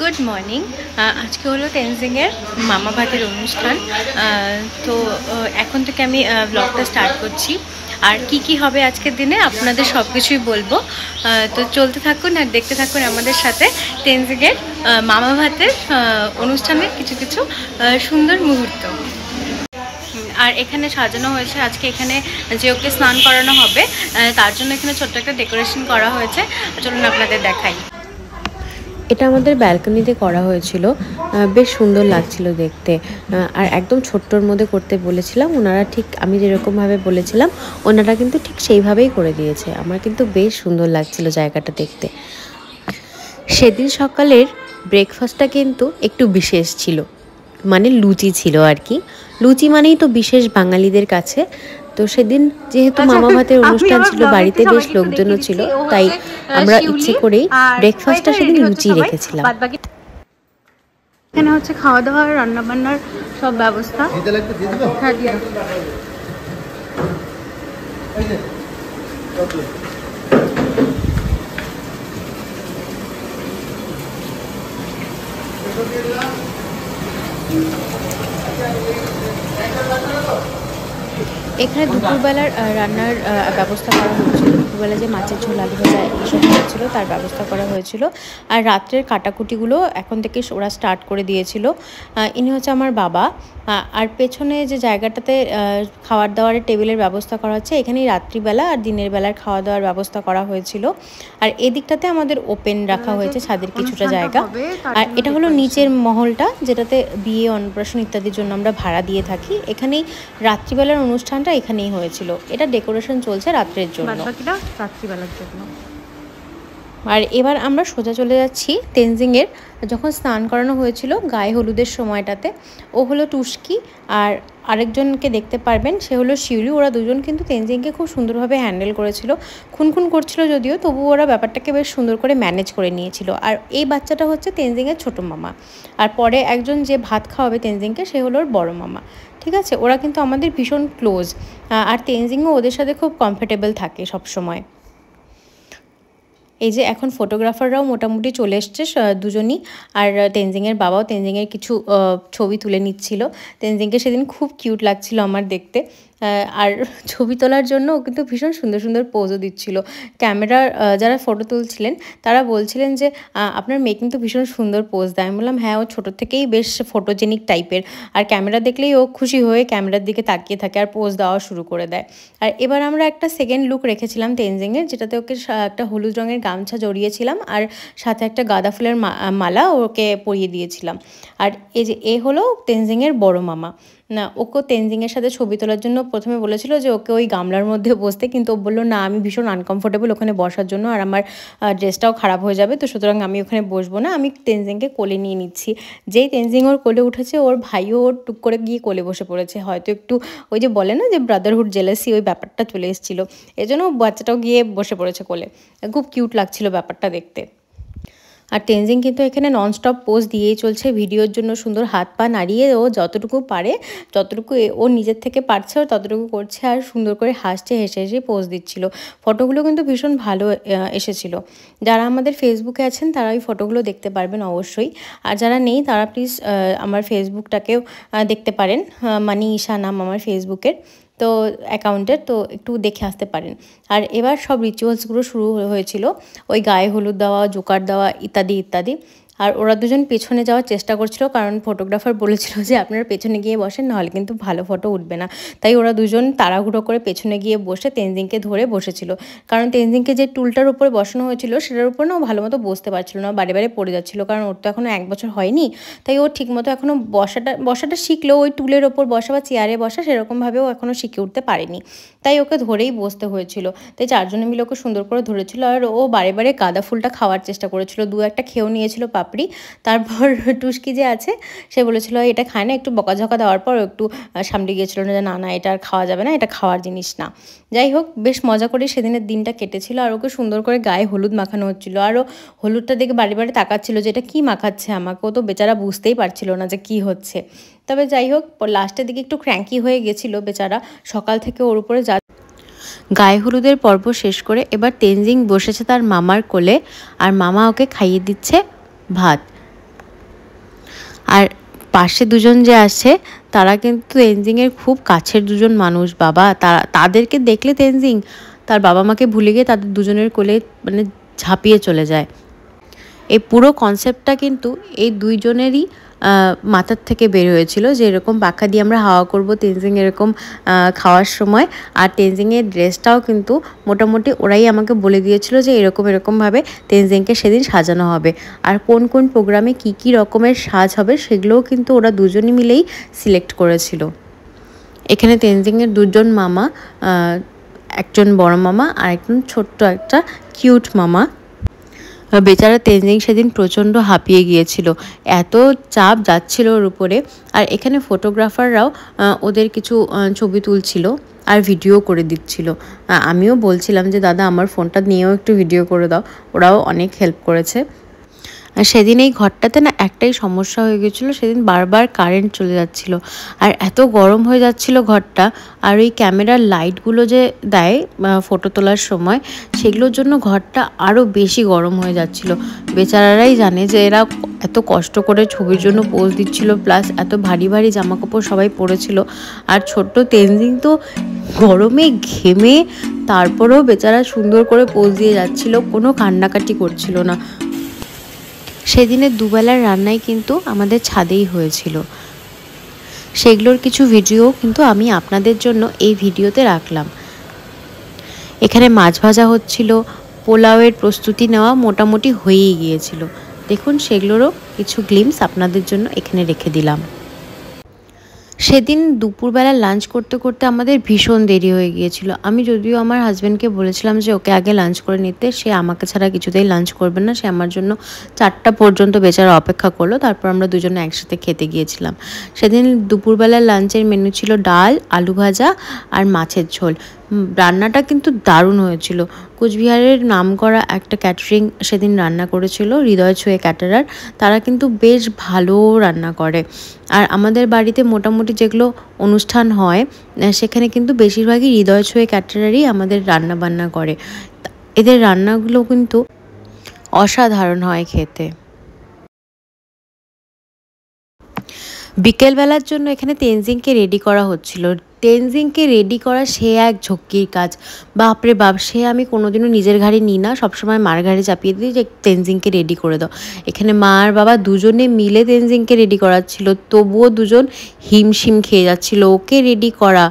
Good morning. আজকে হলো তেনজিংয়ের মামা ভাতের অনুষ্ঠান। তো এখন থেকে আমি ব্লগটা স্টার্ট করছি। আর কি হবে আজকের দিনে আপনাদের সব কিছুই বলবো। তো চলতে থাকুন আর দেখতে থাকুন আমাদের সাথে তেনজিংয়ের মামা ভাতের অনুষ্ঠানের কিছু কিছু সুন্দর মুহূর্ত। আর এখানে সাজানো হয়েছে আজকে, এখানে যে ওকে স্নান করানো হবে তার জন্য এখানে ছোট্ট একটা ডেকোরেশন করা হয়েছে। চলুন আপনাদের দেখাই। এটা আমাদের ব্যালকনিতে করা হয়েছিল, বেশ সুন্দর লাগছিল দেখতে। আর একদম ছোট্টর মধ্যে করতে বলেছিলাম, ওনারা ঠিক আমি যেরকমভাবে বলেছিলাম ওনারা কিন্তু ঠিক সেইভাবেই করে দিয়েছে। আমার কিন্তু বেশ সুন্দর লাগছিল জায়গাটা দেখতে। সেদিন সকালের ব্রেকফাস্টটা কিন্তু একটু বিশেষ ছিল, মানে লুচি ছিল আর কি। লুচি মানেই তো বিশেষ বাঙালিদের কাছে। তো সেদিন যেহেতু মামা ভাতের অনুষ্ঠান ছিল, বাড়িতে বেশ লোকজনও ছিল, তাই আমরা ইচ্ছে করেই ব্রেকফাস্টটা সেদিন লুচি রেখেছিলাম। এখানে হচ্ছে খাওয়া দাওয়া রান্না বান্নার সব ব্যবস্থা। হ্যাঁ দিয়ে এখানে দুপুরবেলার রান্নার ব্যবস্থা করা হয়েছিল। দুপুরবেলা যে মাছের ঝোল, আলু ভাজা এইসব হয়েছিল তার ব্যবস্থা করা হয়েছিল। আর রাত্রের কাটাকুটিগুলো এখন থেকে ওরা স্টার্ট করে দিয়েছিল। ইনি হচ্ছে আমার বাবা। আর পেছনে যে জায়গাটাতে খাবার দাওয়ারের টেবিলের ব্যবস্থা করা হচ্ছে, এখানেই রাত্রিবেলা আর দিনের বেলার খাওয়া দাওয়ার ব্যবস্থা করা হয়েছিল। আর এদিকটাতে আমাদের ওপেন রাখা হয়েছে ছাদের কিছুটা জায়গা। আর এটা হলো নিচের মহলটা, যেটাতে বিয়ে, অন্নপ্রাশন ইত্যাদির জন্য আমরা ভাড়া দিয়ে থাকি। এখানেই রাত্রিবেলার অনুষ্ঠানটা এখানেই হয়েছিল। এটা ডেকোরেশন চলছে রাত্রের জন্য, রাত্রিবেলার জন্য। আর এবার আমরা সোজা চলে যাচ্ছি তেনজিংয়ের যখন স্নান করানো হয়েছিল গায়ে হলুদের সময়টাতে। ও হলো টুস্কি, আর আরেকজনকে দেখতে পারবেন সে হলো শিউলি। ওরা দুজন কিন্তু তেনজিংকে খুব সুন্দরভাবে হ্যান্ডেল করেছিল। খুনখুন করছিল যদিও, তবু ওরা ব্যাপারটাকে বেশ সুন্দর করে ম্যানেজ করে নিয়েছিল। আর এই বাচ্চাটা হচ্ছে তেনজিংয়ের ছোটো মামা। আর পরে একজন যে ভাত খাওয়াবে তেনজিংকে সে হলো ওর বড়ো মামা। ঠিক আছে, ওরা কিন্তু আমাদের ভীষণ ক্লোজ। আর তেনজিংও ওদের সাথে খুব কমফোর্টেবল থাকে সব সময়। এই যে এখন ফটোগ্রাফাররাও মোটামুটি চলে এসছে দুজনই। আর তেনজিংয়ের বাবাও তেনজিংয়ের কিছু ছবি তুলে নিচ্ছিল। তেনজিংকে সেদিন খুব কিউট লাগছিল আমার দেখতে। আর ছবি তোলার জন্য ও কিন্তু ভীষণ সুন্দর সুন্দর পোজও দিচ্ছিল। ক্যামেরার যারা ফটো তুলছিলেন তারা বলছিলেন যে আপনার মেয়ে কিন্তু ভীষণ সুন্দর পোজ দেয়। আমি বললাম হ্যাঁ, ও ছোটোর থেকেই বেশ ফটোজেনিক টাইপের। আর ক্যামেরা দেখলেই ও খুশি হয়ে ক্যামেরার দিকে তাকিয়ে থাকে আর পোজ দেওয়া শুরু করে দেয়। আর এবার আমরা একটা সেকেন্ড লুক রেখেছিলাম তেনজিংয়ের, যেটাতে ওকে একটা হলুদ রঙের গামছা জড়িয়েছিলাম আর সাথে একটা গাঁদা ফুলের মালা ওকে পরিয়ে দিয়েছিলাম। আর এই যে এ হলো তেনজিংয়ের বড় মামা। না, ওকে তেনজিংয়ের সাথে ছবি তোলার জন্য প্রথমে বলেছিল যে ওকে ওই গামলার মধ্যে বসতে, কিন্তু ও বললো না, আমি ভীষণ আনকমফোর্টেবল ওখানে বসার জন্য, আর আমার ড্রেসটাও খারাপ হয়ে যাবে, তো সুতরাং আমি ওখানে বসবো না, আমি তেনজিংকে কোলে নিয়ে নিচ্ছি। যেই তেনজিং ওর কোলে উঠেছে, ওর ভাইও ওর টুক করে গিয়ে কোলে বসে পড়েছে। হয়তো একটু ওই যে বলে না যে ব্রাদারহুড জেলাসি, ওই ব্যাপারটা চলে এসেছিলো, এজন্য বাচ্চাটাও গিয়ে বসে পড়েছে কোলে। খুব কিউট লাগছিল ব্যাপারটা দেখতে। আর তেনজিং কিন্তু এখানে ননস্টপ পোজ দিয়েই চলছে ভিডিওর জন্য। সুন্দর হাত পা নাড়িয়ে ও যতটুকু পারে, যতটুকু ও নিজের থেকে পারছে ও ততটুকু করছে, আর সুন্দর করে হাসছে, হেসে হেসে পোজ দিচ্ছিল। ফটোগুলো কিন্তু ভীষণ ভালো এসেছিল। যারা আমাদের ফেসবুকে আছেন তারা ওই ফটোগুলো দেখতে পারবেন অবশ্যই। আর যারা নেই তারা প্লিজ আমার ফেসবুকটাকেও দেখতে পারেন। মানি ঈশা নাম আমার ফেসবুকের তো অ্যাকাউন্টের, তো একটু দেখে আসতে পারেন। আর এবার সব রিচুয়ালসগুলো শুরু হয়েছিল, ওই গায়ে হলুদ দেওয়া, জোকার দেওয়া ইত্যাদি ইত্যাদি। আর ওরা দুজন পেছনে যাওয়ার চেষ্টা করছিল, কারণ ফটোগ্রাফার বলেছিল যে আপনারা পেছনে গিয়ে বসেন, নাহলে কিন্তু ভালো ফটো উঠবে না। তাই ওরা দুজন তাড়াহুড়ো করে পেছনে গিয়ে বসে তেনজিংকে ধরে বসেছিল। কারণ তেনজিংকে যে টুলটার উপরে বসানো হয়েছিল সেটার উপর না ও ভালো মতো বসতে পারছিল না, বারে বারে পড়ে যাচ্ছিলো। কারণ ওর তো এখনও 1 বছর হয়নি, তাই ও ঠিকমতো এখনও বসাটা শিখলেও ওই টুলের ওপর বসা বা চেয়ারে বসা সেরকমভাবেও এখনও শিখে উঠতে পারেনি। তাই ওকে ধরেই বসতে হয়েছিল। তাই 4 জনে মিলে ওকে সুন্দর করে ধরেছিল। আর ও বারে বারে গাঁদা ফুলটা খাওয়ার চেষ্টা করেছিল, 2-1টা খেয়েও নিয়েছিল পাপড়ি। তারপর টুস্কি যে আছে সে বলেছিল এটা খায় না, একটু বকাঝকা দেওয়ার পর একটু সামনে গিয়েছিল না যে না না, এটা আর খাওয়া যাবে না, এটা খাওয়ার জিনিস না। যাই হোক, বেশ মজা করে সেদিনের দিনটা কেটেছিল। আর ওকে সুন্দর করে গায়ে হলুদ মাখানো হচ্ছিলো। আরও হলুদটা দেখে বাড়ি বাড়ি তাকাচ্ছিল যে এটা কী মাখাচ্ছে আমাকে। ও তো বেচারা বুঝতেই পারছিল না যে কী হচ্ছে। তবে যাই হোক, লাস্টের দিকে একটু ক্র্যাঙ্কি হয়ে গেছিলো বেচারা। সকাল থেকে ওর উপরে গায়ে হলুদের পর্ব শেষ করে এবার তেনজিং বসেছে তার মামার কোলে, আর মামা ওকে খাইয়ে দিচ্ছে ভাত। আর পাশে দুজন যে আছে তারা কিন্তু তেনজিংয়ের খুব কাছের দুজন মানুষ বাবা। তাদেরকে দেখলে তেনজিং তার বাবা মাকে ভুলে গিয়ে তাদের দুজনের কোলে মানে ঝাঁপিয়ে চলে যায়। এই পুরো কনসেপ্টটা কিন্তু এই দুইজনেরই মাথার থেকে বের হয়েছিল যে এরকম পাখা দিয়ে আমরা হাওয়া করব তেনজিং এরকম খাওয়ার সময়। আর তেনজিংয়ের ড্রেসটাও কিন্তু মোটামুটি ওরাই আমাকে বলে দিয়েছিল যে এরকমভাবে তেনজিংকে সেদিন সাজানো হবে। আর কোন কোন প্রোগ্রামে কী রকমের সাজ হবে সেগুলোও কিন্তু ওরা দুজনই মিলেই সিলেক্ট করেছিল। এখানে তেনজিংয়ের দুজন মামা, একজন বড় মামা আর একজন ছোট্ট একটা কিউট মামা। বেচারা তেনজিং সেদিন প্রচণ্ড হাঁপিয়ে গিয়েছিল, এত চাপ যাচ্ছিল ওর উপরে। আর এখানে ফটোগ্রাফাররাও ওদের কিছু ছবি তুলছিল আর ভিডিও করে দিচ্ছিল। আমিও বলছিলাম যে দাদা আমার ফোনটা নিয়েও একটু ভিডিও করে দাও, ওরাও অনেক হেল্প করেছে। সেদিন এই ঘরটাতে না একটাই সমস্যা হয়ে গেছিলো, সেদিন বারবার কারেন্ট চলে যাচ্ছিলো আর এত গরম হয়ে যাচ্ছিল ঘরটা। আর ওই ক্যামেরার লাইটগুলো যে দেয় ফটো তোলার সময় সেগুলোর জন্য ঘরটা আরও বেশি গরম হয়ে যাচ্ছিল। বেচারারাই জানে যে এরা এত কষ্ট করে ছবির জন্য পোজ দিচ্ছিল, প্লাস এত ভারী ভারী জামাকাপড় সবাই পরেছিল। আর ছোট্ট তেনজিং তো গরমে ঘেমে তারপরেও বেচারা সুন্দর করে পোজ দিয়ে যাচ্ছিল, কোনো কান্নাকাটি করছিল না। সেদিনের দুবেলার রান্নাই কিন্তু আমাদের ছাদেই হয়েছিল, সেগুলোর কিছু ভিডিও কিন্তু আমি আপনাদের জন্য এই ভিডিওতে রাখলাম। এখানে মাছ ভাজা হচ্ছিল, পোলাওয়ের প্রস্তুতি নেওয়া মোটামুটি হয়েই গিয়েছিল। দেখুন সেগুলোরও কিছু গ্লিমস আপনাদের জন্য এখানে রেখে দিলাম। সেদিন দুপুরবেলা লাঞ্চ করতে করতে আমাদের ভীষণ দেরি হয়ে গিয়েছিল। আমি যদিও আমার হাজব্যান্ডকে বলেছিলাম যে ওকে আগে লাঞ্চ করে নিতে, সে আমাকে ছাড়া কিছুতেই লাঞ্চ করবে না, সে আমার জন্য 4টা পর্যন্ত বেচারা অপেক্ষা করলো। তারপর আমরা দুজনে একসাথে খেতে গিয়েছিলাম। সেদিন দুপুরবেলার লাঞ্চের মেনু ছিল ডাল, আলু ভাজা আর মাছের ঝোল। রান্নাটা কিন্তু দারুণ হয়েছিল। কোচবিহারের নামকরা একটা ক্যাটারিং সেদিন রান্না করেছিল, হৃদয় ছুঁয়ে ক্যাটারার। তারা কিন্তু বেশ ভালো রান্না করে। আর আমাদের বাড়িতে মোটামুটি যেগুলো অনুষ্ঠান হয় সেখানে কিন্তু বেশিরভাগই হৃদয় ছুঁয়ে ক্যাটারারই আমাদের রান্না বান্না করে। এদের রান্নাগুলো কিন্তু অসাধারণ হয় খেতে। বিকেলবেলার জন্য এখানে তেনজিংকে রেডি করা হচ্ছিল। তেনজিংকে রেডি করা সে এক ঝক্কির কাজ, বাপরে বাপ। সে আমি কোনোদিনও নিজের ঘাড়ে নিই না, সবসময় মার ঘাড়ে চাপিয়ে দিই যে তেনজিংকে রেডি করে দাও। এখানে মা আর বাবা দুজনে মিলে তেনজিংকে রেডি করাচ্ছিল, তবুও দুজন হিমশিম খেয়ে যাচ্ছিল ওকে রেডি করা।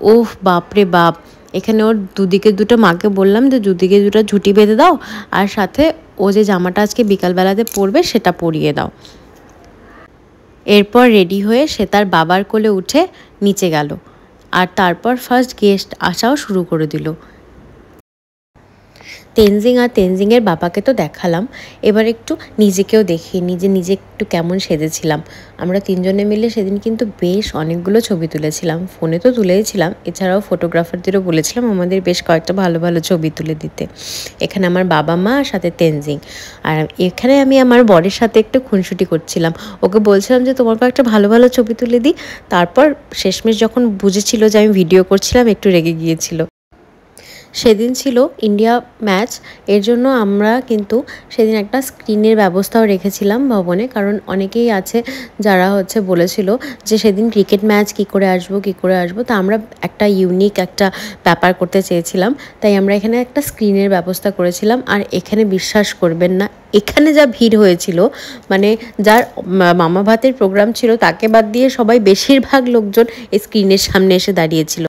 ওহ বাপরে বাপ। এখানে ওর দুদিকে দুটো মাকে বললাম যে দুদিকে দুটো ঝুঁটি বেঁধে দাও, আর সাথে ও যে জামাটা আজকে বিকালবেলাতে পরবে সেটা পরিয়ে দাও। এরপর রেডি হয়ে সে তার বাবার কোলে উঠে নিচে গেল, আর তারপর ফার্স্ট গেস্ট আসাও শুরু করে দিল। তেনজিং আর তেনজিংয়ের বাবাকে তো দেখালাম, এবার একটু নিজেকেও দেখিয়ে নিজে একটু কেমন সেজেছিলাম। আমরা তিনজনে মিলে সেদিন কিন্তু বেশ অনেকগুলো ছবি তুলেছিলাম, ফোনে তো তুলেইছিলাম, এছাড়াও ফটোগ্রাফারদেরও বলেছিলাম আমাদের বেশ কয়েকটা ভালো ভালো ছবি তুলে দিতে। এখানে আমার বাবা মা আর সাথে তেনজিং, আর এখানে আমি আমার বরের সাথে একটু খুনসুটি করছিলাম। ওকে বলছিলাম যে তোমার কয়েকটা ভালো ভালো ছবি তুলে দিই। তারপর শেষমেশ যখন বুঝেছিল যে আমি ভিডিও করছিলাম একটু রেগে গিয়েছিল। সেদিন ছিল ইন্ডিয়া ম্যাচ, এর জন্য আমরা কিন্তু সেদিন একটা স্ক্রিনের ব্যবস্থাও রেখেছিলাম ভবনে, কারণ অনেকেই আছে যারা বলেছিল যে সেদিন ক্রিকেট ম্যাচ কী করে আসবো। তা আমরা একটা ইউনিক একটা ব্যাপার করতে চেয়েছিলাম, তাই আমরা এখানে একটা স্ক্রিনের ব্যবস্থা করেছিলাম। আর এখানে বিশ্বাস করবেন না, এখানে যা ভিড় হয়েছিল, মানে যার মামা ভাতের প্রোগ্রাম ছিল তাকে বাদ দিয়ে সবাই বেশিরভাগ লোকজন এই স্ক্রিনের সামনে এসে দাঁড়িয়েছিল।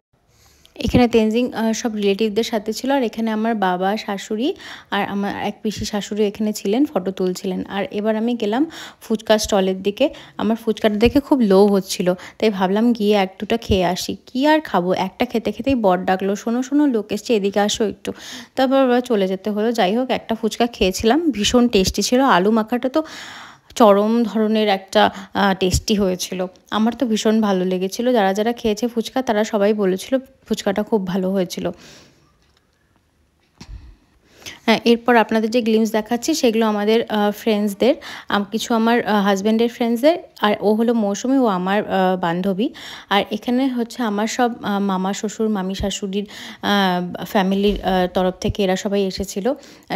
এখানে তেনজিং সব রিলেটিভদের সাথে ছিল, আর এখানে আমার বাবা, শাশুড়ি আর আমার এক পিসি শাশুড়ি এখানে ছিলেন, ফটো তুলছিলেন। আর এবার আমি গেলাম ফুচকা স্টলের দিকে। আমার ফুচকাটা দেখে খুব লোভ হচ্ছিল, তাই ভাবলাম গিয়ে এক দুটো খেয়ে আসি। কি আর খাবো, একটা খেতে খেতেই বর ডাকলো, শোনো লোক এসছে, এদিকে আসো একটু। তারপর চলে যেতে হলো। যাই হোক, একটা ফুচকা খেয়েছিলাম, ভীষণ টেস্টি ছিল। আলু মাখাটা তো চরম ধরনের একটা টেস্টি হয়েছিল, আমার তো ভীষণ ভালো লেগেছিল। যারা খেয়েছে ফুচকা তারা সবাই বলেছিল ফুচকাটা খুব ভালো হয়েছিল। এরপর আপনাদের যে গ্লিমস দেখাচ্ছি সেগুলো আমাদের ফ্রেন্ডসদের, কিছু আমার হাজব্যান্ডের ফ্রেন্ডসদের, আর ও হলো মৌসুমি, ও আমার বান্ধবী। আর এখানে হচ্ছে আমার সব মামা শ্বশুর মামি শাশুড়ির ফ্যামিলির তরফ থেকে এরা সবাই এসেছিলো।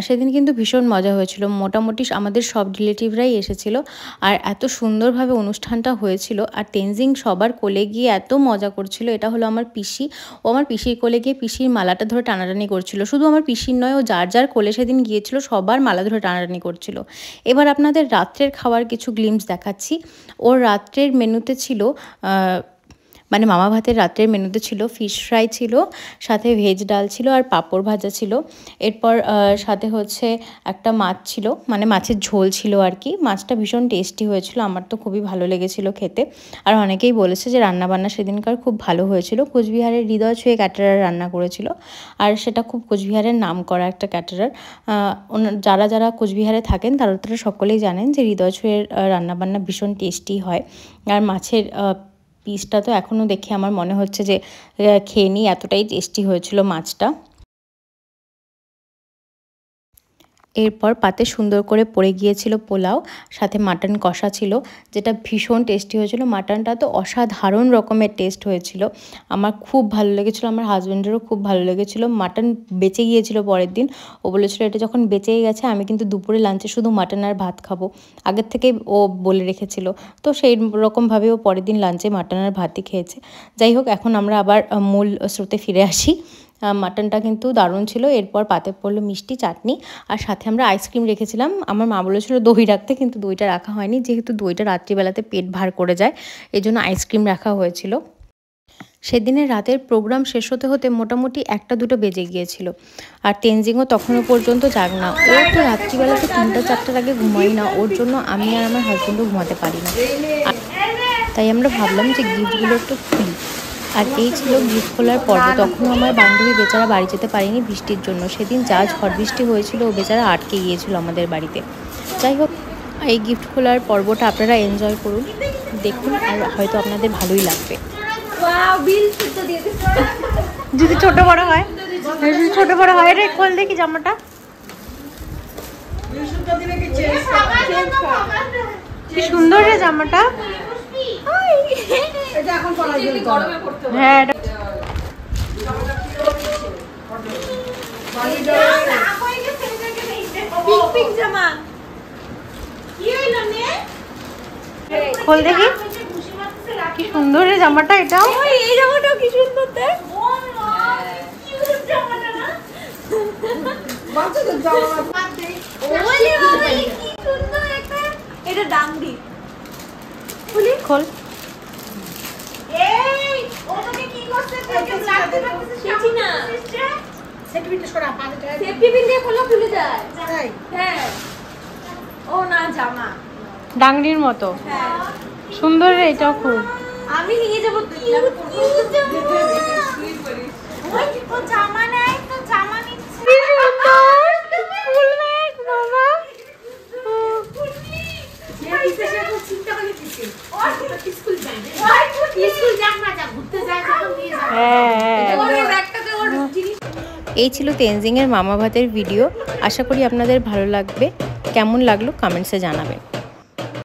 সেদিন কিন্তু ভীষণ মজা হয়েছিল, মোটামুটি আমাদের সব রিলেটিভরাই এসেছিল। আর এত সুন্দরভাবে অনুষ্ঠানটা হয়েছিল। আর তেনজিং সবার কোলে গিয়ে এত মজা করছিল। এটা হলো আমার পিসি, ও আমার পিসির কোলে গিয়ে পিসির মালাটা ধরে টানাটানি করছিল। শুধু আমার পিসির নয়, ও যার যার কোলে সেদিন গিয়েছিল সবার মালা ধরে টানাটানি করছিল। এবার আপনাদের রাত্রের খাওয়ার কিছু গ্লিমস দেখাচ্ছি। ওর রাত্রের মেনুতে ছিল মানে মামা ভাতের রাত্রের মেনুতে ছিল ফিশ ফ্রাই ছিল, সাথে ভেজ ডাল ছিল আর পাঁপড় ভাজা ছিল। এরপর সাথে হচ্ছে একটা মাছ ছিল, মানে মাছের ঝোল ছিল আর কি। মাছটা ভীষণ টেস্টি হয়েছিল, আমার তো খুবই ভালো লেগেছিল খেতে। আর অনেকেই বলেছে যে রান্নাবান্না সেদিনকার খুব ভালো হয়েছিল। কোচবিহারের হৃদয় ছুঁয়ে ক্যাটারার রান্না করেছিল, আর সেটা খুব কোচবিহারের নাম করা একটা ক্যাটারার। যারা যারা কোচবিহারে থাকেন তারা সকলেই জানেন যে হৃদয় ছুঁয়ের রান্নাবান্না ভীষণ টেস্টি হয়। আর মাছের পিসটা তো এখনও দেখে আমার মনে হচ্ছে যে খেয়ে নিই, এতটাই টেস্টি হয়েছিল মাছটা। এরপর পাতে সুন্দর করে পড়ে গিয়েছিল পোলাও, সাথে মাটন কষা ছিল, যেটা ভীষণ টেস্টি হয়েছিল। মাটনটা তো অসাধারণ রকমের টেস্ট হয়েছিল, আমার খুব ভালো লেগেছিলো, আমার হাজব্যান্ডেরও খুব ভালো লেগেছিলো। মাটন বেঁচে গিয়েছিল পরের দিন, ও বলেছিল এটা যখন বেঁচেই গেছে আমি কিন্তু দুপুরে লাঞ্চে শুধু মাটন আর ভাত খাবো, আগের থেকেই ও বলে রেখেছিল। তো সেই রকমভাবে ও পরের দিন লাঞ্চে মাটন আর ভাতই খেয়েছে। যাই হোক, এখন আমরা আবার মূল স্রোতে ফিরে আসি। মাটনটা কিন্তু দারুণ ছিল। এরপর পাতে পড়লো মিষ্টি, চাটনি, আর সাথে আমরা আইসক্রিম রেখেছিলাম। আমার মা বলেছিল দই রাখতে, কিন্তু দইটা রাখা হয়নি, যেহেতু দইটা রাত্রিবেলাতে পেট ভার করে যায়, এই জন্য আইসক্রিম রাখা হয়েছিল। সেদিনের রাতের প্রোগ্রাম শেষ হতে হতে মোটামুটি 1-2 বেজে গিয়েছিল। আর তেনজিংও তখনও পর্যন্ত জাগ না। ও তো রাত্রিবেলাতে 3-4টার আগে ঘুমাই না, ওর জন্য আমি আর আমার হাজব্যান্ডও ঘুমাতে পারি না। তাই আমরা ভাবলাম যে গিফটগুলো একটু খুলি। আর এই ছিল গিফট খোলার পর্ব। তখনও আমার বান্ধবী বেচারা বাড়ি যেতে পারেনি বৃষ্টির জন্য। সেদিন যা ঝড় বৃষ্টি হয়েছিল, ও বেচারা আটকে গিয়েছিল আমাদের বাড়িতে। যাই হোক, এই গিফট খোলার পর্বটা আপনারা এনজয় করুন, দেখুন, আর হয়তো আপনাদের ভালোই লাগবে। যদি ছোট বড় হয়, ছোট বড় হয় রে, খোল দেখি জামাটা। কি সুন্দর রে জামাটা। হ্যাঁ, খোল দেখি, কি সুন্দর রে জামাটা। এটাও, এই জামাটাও কি সুন্দর। এটা ডাংরি খোল। ডাংরির মতো সুন্দর রে, এটাও খুব। আমি নিয়ে যাবো, জামা নেই তো, জামা নিচ্ছি। এই ছিল তেনজিংয়ের মামা ভাতের ভিডিও। আশা করি আপনাদের ভালো লাগবে। কেমন লাগলো কমেন্টসে জানাবেন।